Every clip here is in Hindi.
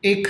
एक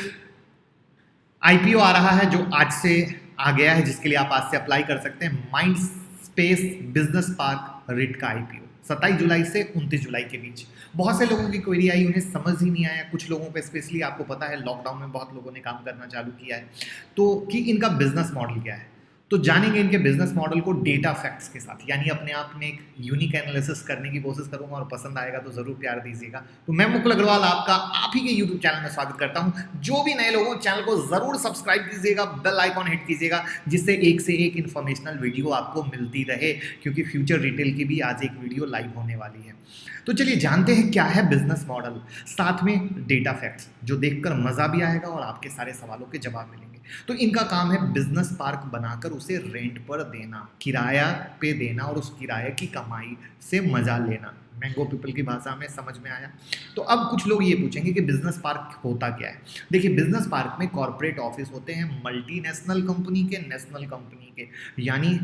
आईपीओ आ रहा है जो आज से आ गया है, जिसके लिए आप आज से अप्लाई कर सकते हैं। Mind space business park writ का आईपीओ 27 जुलाई से 29 जुलाई के बीच। बहुत से लोगों की क्वेरी आई, उन्हें समझ ही नहीं आया। कुछ लोगों पे स्पेशली आपको पता है लॉकडाउन में बहुत लोगों ने काम करना चालू किया है, तो कि इनका बिजनेस मॉडल क्या है। तो जानेंगे इनके बिजनेस मॉडल को डेटा फैक्ट्स के साथ, यानी अपने आप में एक यूनिक एनालिसिस करने की कोशिश करूंगा, और पसंद आएगा तो जरूर प्यार दीजिएगा। तो मैं मुकुल अग्रवाल आपका आप ही के यूट्यूब चैनल में स्वागत करता हूं। जो भी नए लोगों, चैनल को जरूर सब्सक्राइब कीजिएगा, बेल आइकॉन हिट कीजिएगा, जिससे एक से एक इंफॉर्मेशनल वीडियो आपको मिलती रहे, क्योंकि फ्यूचर रिटेल की भी आज एक वीडियो लाइव होने वाली है। तो चलिए जानते हैं क्या है बिजनेस मॉडल, साथ में डेटा फैक्ट्स जो देखकर मजा भी आएगा और आपके सारे सवालों के जवाब मिलेंगे। तो इनका काम है बिजनेस पार्क बनाकर उसे रेंट पर देना, किराया पे देना, और उस किराए की कमाई से मजा लेना। मैंगो पीपल की भाषा में समझ में आया। तो अब कुछ लोग ये पूछेंगे कि बिजनेस पार्क होता क्या है। देखिए, बिजनेस पार्क में कॉर्पोरेट ऑफिस होते हैं, मल्टीनेशनल कंपनी के, नेशनल कंपनी के, यानी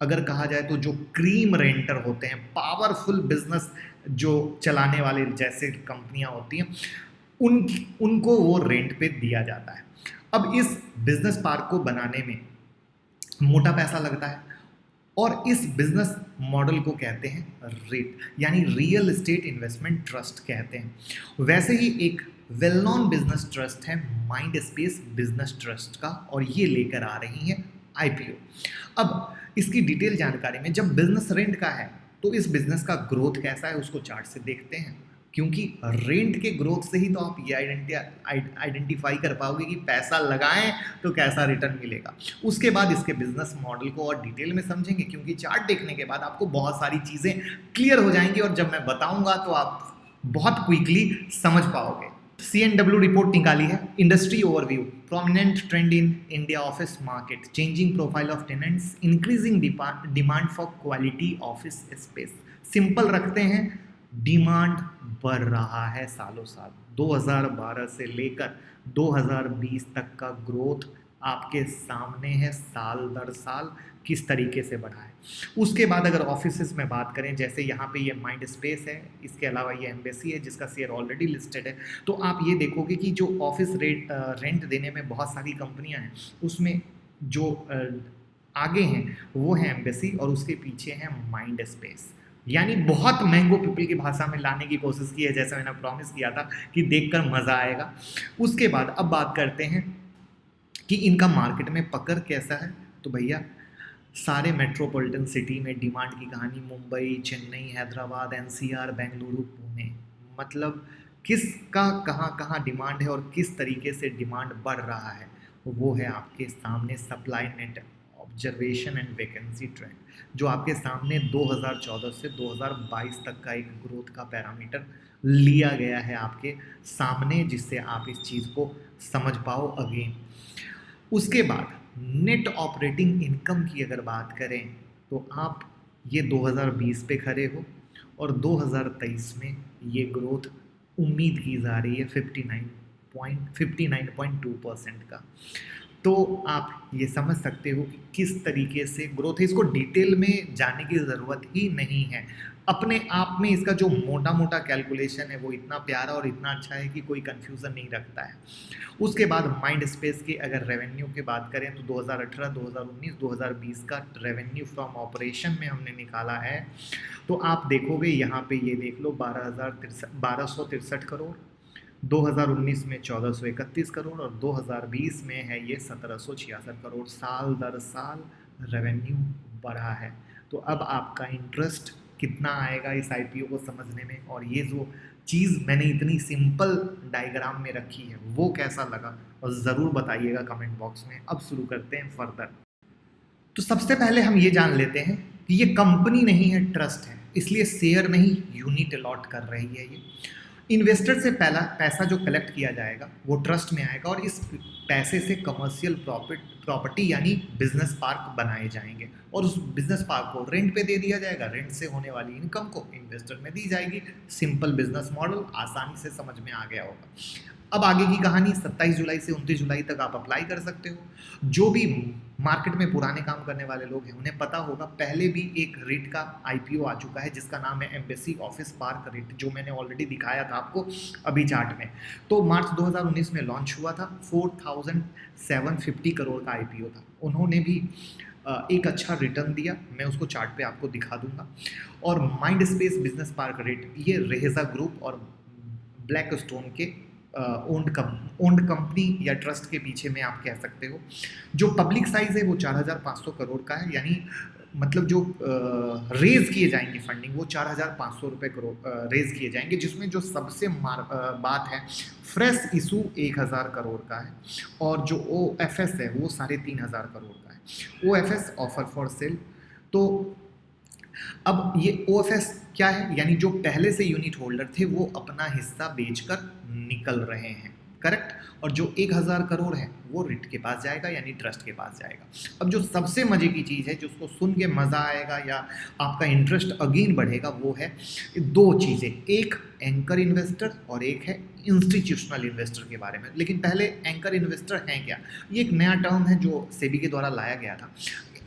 अगर कहा जाए तो जो क्रीम रेंटर होते हैं, पावरफुल बिजनेस जो चलाने वाले जैसे कंपनियां होती हैं, उनको वो रेंट पे दिया जाता है। अब इस बिजनेस पार्क को बनाने में मोटा पैसा लगता है, और इस बिजनेस मॉडल को कहते हैं रेट, यानी रियल एस्टेट इन्वेस्टमेंट ट्रस्ट कहते हैं। वैसे ही एक वेल नोन बिजनेस ट्रस्ट है माइंड स्पेस बिजनेस ट्रस्ट का, और ये लेकर आ रही है आईपीओ। अब इसकी डिटेल जानकारी में, जब बिजनेस रेंट का है तो इस बिजनेस का ग्रोथ कैसा है उसको चार्ट से देखते हैं, क्योंकि रेंट के ग्रोथ से ही तो आप ये आइडेंटिफाई कर पाओगे कि पैसा लगाएं तो कैसा रिटर्न मिलेगा। उसके बाद इसके बिजनेस मॉडल को और डिटेल में समझेंगे, क्योंकि चार्ट देखने के बाद आपको बहुत सारी चीज़ें क्लियर हो जाएंगी, और जब मैं बताऊंगा तो आप बहुत क्विकली समझ पाओगे। CNW रिपोर्ट निकाली है, industry overview, prominent trend in India office market, changing profile of tenants, increasing demand for quality office space. Simple रखते हैं, डिमांड बढ़ रहा है सालों साल। 2012 से लेकर 2020 तक का ग्रोथ आपके सामने है, साल दर साल किस तरीके से बढ़ा है। उसके बाद अगर ऑफिसेस में बात करें, जैसे यहाँ पे ये माइंड स्पेस है, इसके अलावा ये एम्बेसी है जिसका शेयर ऑलरेडी लिस्टेड है, तो आप ये देखोगे कि जो ऑफिस रेंट देने में बहुत सारी कंपनियाँ हैं, उसमें जो आगे हैं वो है एम्बेसी, और उसके पीछे है माइंड स्पेस। यानी बहुत मैंगो पीपल की भाषा में लाने की कोशिश की है, जैसा मैंने प्रॉमिस किया था कि देखकर मज़ा आएगा। उसके बाद अब बात करते हैं कि इनका मार्केट में पकड़ कैसा है। तो भैया, सारे मेट्रोपॉलिटन सिटी में डिमांड की कहानी, मुंबई, चेन्नई, हैदराबाद, NCR, बेंगलुरु, पुणे, मतलब किसका कहाँ कहाँ डिमांड है और किस तरीके से डिमांड बढ़ रहा है, वो है आपके सामने supply net observation and vacancy trend, जो आपके सामने 2014 से 2022 तक का एक ग्रोथ का पैरामीटर लिया गया है आपके सामने, जिससे आप इस चीज़ को समझ पाओ अगेन। उसके बाद नेट ऑपरेटिंग इनकम की अगर बात करें, तो आप ये 2020 पे खड़े हो, और 2023 में ये ग्रोथ उम्मीद की जा रही है 59.2% का। तो आप ये समझ सकते हो कि किस तरीके से ग्रोथ है। इसको डिटेल में जाने की ज़रूरत ही नहीं है, अपने आप में इसका जो मोटा मोटा कैलकुलेशन है वो इतना प्यारा और इतना अच्छा है कि कोई कंफ्यूजन नहीं रखता है। उसके बाद माइंड स्पेस के अगर रेवेन्यू की बात करें, तो 2018, 2019, 2020 का रेवेन्यू फ्रॉम ऑपरेशन में हमने निकाला है। तो आप देखोगे यहाँ पे, ये देख लो, 1263 करोड़, 2019 में 1431 करोड़, और 2020 में है ये 1766 करोड़। साल दर साल रेवेन्यू बढ़ा है। तो अब आपका इंटरेस्ट कितना आएगा इस आईपीओ को समझने में, और ये जो चीज़ मैंने इतनी सिंपल डायग्राम में रखी है वो कैसा लगा, और ज़रूर बताइएगा कमेंट बॉक्स में। अब शुरू करते हैं फर्दर। तो सबसे पहले हम ये जान लेते हैं कि ये कंपनी नहीं है, ट्रस्ट है, इसलिए शेयर नहीं यूनिट अलॉट कर रही है। ये इन्वेस्टर से पहला पैसा जो कलेक्ट किया जाएगा वो ट्रस्ट में आएगा, और इस पैसे से कमर्शियल प्रॉपर्टी यानी बिजनेस पार्क बनाए जाएंगे, और उस बिजनेस पार्क को रेंट पे दे दिया जाएगा। रेंट से होने वाली इनकम को इन्वेस्टर में दी जाएगी। सिंपल बिजनेस मॉडल, आसानी से समझ में आ गया होगा। अब आगे की कहानी, 27 जुलाई से 29 जुलाई तक आप अप्लाई कर सकते हो। जो भी मार्केट में पुराने काम करने वाले लोग हैं, उन्हें पता होगा पहले भी एक रिट का आईपीओ आ चुका है जिसका नाम है एम्बेसी ऑफिस पार्क रिट, जो मैंने ऑलरेडी दिखाया था आपको अभी चार्ट में। तो मार्च 2019 में लॉन्च हुआ था, 4750 करोड़ का आईपीओ था। उन्होंने भी एक अच्छा रिटर्न दिया, मैं उसको चार्ट पे आपको दिखा दूंगा। और mind space business park writ, ये रेजा ग्रुप और ब्लैक स्टोन के ओन्ड कंपनी या ट्रस्ट के पीछे में आप कह सकते हो। जो पब्लिक साइज है वो 4500 करोड़ का है, यानी मतलब जो रेज किए जाएंगे फंडिंग वो 4500 रुपये करोड़ रेज किए जाएंगे, जिसमें जो सबसे बात है फ्रेश इशू 1000 करोड़ का है, और जो OFS है वो 3500 करोड़ का है। OFS offer for sale. तो अब ये OFS क्या है, यानी जो पहले से यूनिट होल्डर थे वो अपना हिस्सा बेचकर निकल रहे हैं, करेक्ट। और जो 1000 करोड़ है वो रिट के पास जाएगा, यानी ट्रस्ट के पास जाएगा। अब जो सबसे मजे की चीज़ है, जिसको सुन के मज़ा आएगा या आपका इंटरेस्ट अगेन बढ़ेगा, वो है दो चीज़ें, एक एंकर इन्वेस्टर और एक है इंस्टीट्यूशनल इन्वेस्टर के बारे में। लेकिन पहले एंकर इन्वेस्टर हैं क्या, ये एक नया टर्म है जो सेबी के द्वारा लाया गया था।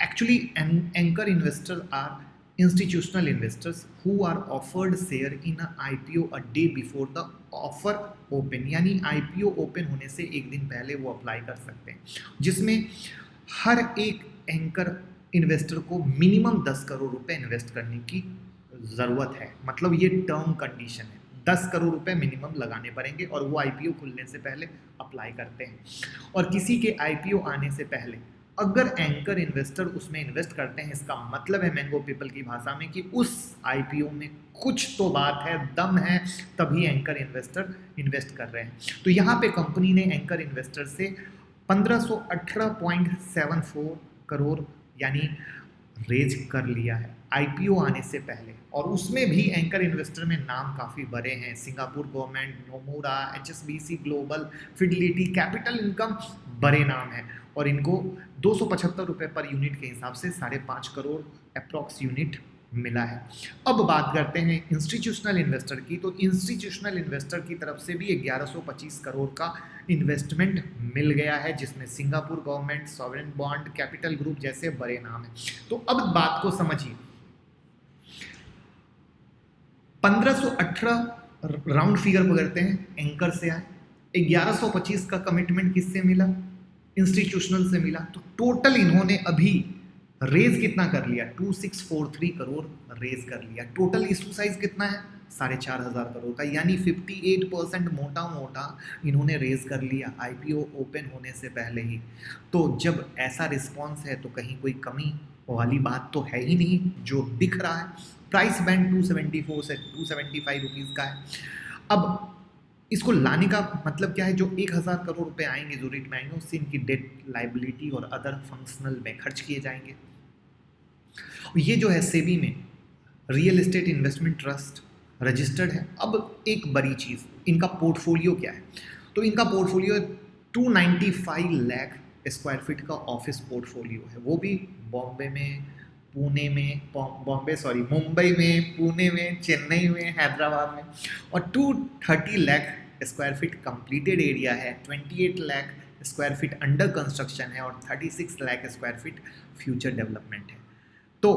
Actually anchor investor are institutional investors who are offered share in a IPO a day before the offer open, यानी IPO ओपन होने से एक दिन पहले वो अप्लाई कर सकते हैं, जिसमें हर एक एंकर इन्वेस्टर को मिनिमम 10 करोड़ रुपए इन्वेस्ट करने की ज़रूरत है। मतलब ये टर्म कंडीशन है, 10 करोड़ रुपए मिनिमम लगाने पड़ेंगे और वो IPO खुलने से पहले अप्लाई करते हैं। और किसी के IPO आने से पहले अगर एंकर इन्वेस्टर उसमें इन्वेस्ट करते हैं, इसका मतलब है मैंगो पीपल की भाषा में कि उस आईपीओ में कुछ तो बात है, दम है, तभी एंकर इन्वेस्टर इन्वेस्ट कर रहे हैं। तो यहाँ पे कंपनी ने एंकर इन्वेस्टर से 1518.74 करोड़ यानी रेज कर लिया है आईपीओ आने से पहले। और उसमें भी एंकर इन्वेस्टर में नाम काफ़ी बड़े हैं, Singapore government, Nomura, HSBC global, fidelity, capital income, बड़े नाम हैं। और इनको 275 रुपये पर यूनिट के हिसाब से 5.5 करोड़ अप्रॉक्स यूनिट मिला है। अब बात करते हैं इंस्टीट्यूशनल इन्वेस्टर की। तो इंस्टीट्यूशनल इन्वेस्टर की तरफ से भी 1125 करोड़ का इन्वेस्टमेंट मिल गया है, जिसमें Singapore government, sovereign bond, capital group जैसे बड़े नाम हैं। तो अब बात को समझिए, 1518 राउंड फिगर पकड़ते हैं, एंकर से आए, 1125 का कमिटमेंट किससे मिला, इंस्टीट्यूशनल से मिला। तो टोटल इन्होंने अभी रेज कितना कर लिया, 2643 करोड़ रेज कर लिया। टोटल इशू साइज कितना है, 4500 करोड़ का, यानी 58% मोटा मोटा इन्होंने रेज कर लिया आईपीओ ओपन होने से पहले ही। तो जब ऐसा रिस्पॉन्स है तो कहीं कोई कमी वाली बात तो है ही नहीं जो दिख रहा है। प्राइस बैंड 274 से 275 रुपीज़ का है। अब इसको लाने का मतलब क्या है, जो 1000 करोड़ रुपए आएंगे जो रेट में आएंगे, उससे इनकी डेट, लाइबिलिटी और अदर फंक्शनल में खर्च किए जाएंगे। ये जो है सेबी में real estate investment trust registered है। अब एक बड़ी चीज़, इनका पोर्टफोलियो क्या है। तो इनका पोर्टफोलियो 295 लाख स्क्वायर फीट का ऑफिस पोर्टफोलियो है, वो भी बॉम्बे में, पुणे में, मुंबई में, पुणे में, चेन्नई में, हैदराबाद में। और 230 lakh square feet completed area है, 28 lakh square feet under construction है और 36 lakh square feet future development है। तो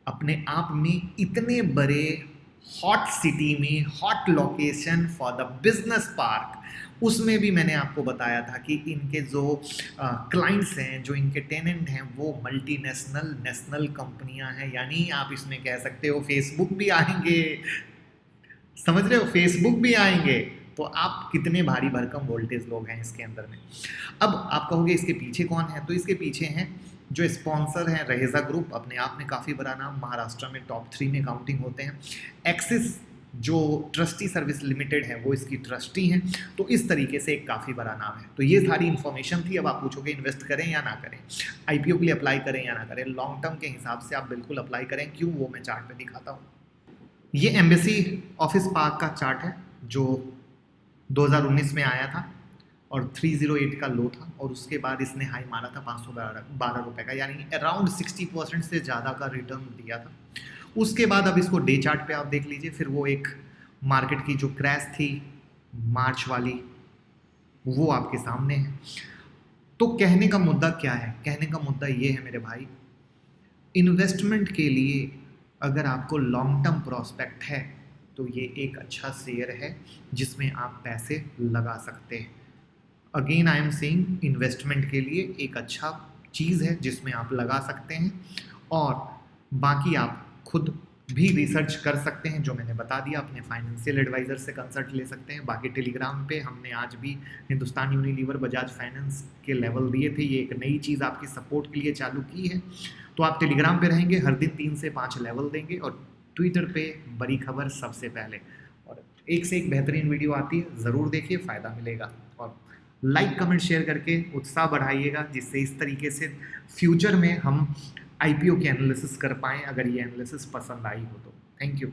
अपने आप में इतने बड़े हॉट सिटी में hot location for the business park, उसमें भी मैंने आपको बताया था कि इनके जो क्लाइंट्स हैं, जो इनके टेनेंट हैं, वो मल्टीनेशनल, नेशनल कंपनियां हैं। यानी आप इसमें कह सकते हो फेसबुक भी आएंगे, समझ रहे हो, फेसबुक भी आएंगे। तो आप कितने भारी भरकम वोल्टेज लोग हैं इसके अंदर में। अब आप कहोगे इसके पीछे कौन है, तो इसके पीछे हैं जो स्पॉन्सर हैं, रहेजा ग्रुप, अपने आप में काफ़ी बड़ा नाम, महाराष्ट्र में टॉप 3 में काउंटिंग होते हैं। एक्सिस जो ट्रस्टी सर्विस लिमिटेड है वो इसकी ट्रस्टी हैं। तो इस तरीके से एक काफ़ी बड़ा नाम है। तो ये सारी इन्फॉर्मेशन थी। अब आप पूछोगे इन्वेस्ट करें या ना करें, आईपीओ के लिए अप्लाई करें या ना करें। लॉन्ग टर्म के हिसाब से आप बिल्कुल अप्लाई करें, क्यों, वो मैं चार्ट पे दिखाता हूँ। ये एम्बेसी ऑफिस पार्क का चार्ट है जो 2019 में आया था और 308 का लो था, और उसके बाद इसने हाई मारा था 512 रुपये का, यानी अराउंड 60% से ज़्यादा का रिटर्न दिया था। उसके बाद अब इसको डे चार्ट पे आप देख लीजिए, फिर वो एक मार्केट की जो क्रैश थी मार्च वाली, वो आपके सामने है। तो कहने का मुद्दा क्या है? कहने का मुद्दा ये है मेरे भाई, इन्वेस्टमेंट के लिए अगर आपको लॉन्ग टर्म प्रोस्पेक्ट है तो ये एक अच्छा शेयर है जिसमें आप पैसे लगा सकते हैं। Again I am saying, investment के लिए एक अच्छा चीज़ है जिसमें आप लगा सकते हैं, और बाकी आप खुद भी रिसर्च कर सकते हैं जो मैंने बता दिया। अपने फाइनेंशियल एडवाइज़र से कंसल्ट ले सकते हैं। बाकी टेलीग्राम पे हमने आज भी हिंदुस्तान यूनिलीवर बजाज फाइनेंस के लेवल दिए थे। ये एक नई चीज़ आपकी सपोर्ट के लिए चालू की है, तो आप टेलीग्राम पे रहेंगे, हर दिन 3 से 5 लेवल देंगे, और ट्विटर पे बड़ी खबर सबसे पहले, और एक से एक बेहतरीन वीडियो आती है, ज़रूर देखिए, फ़ायदा मिलेगा। और लाइक कमेंट शेयर करके उत्साह बढ़ाइएगा, जिससे इस तरीके से फ्यूचर में हम आईपीओ के एनालिसिस कर पाएँ, अगर ये एनालिसिस पसंद आई हो तो। Thank you.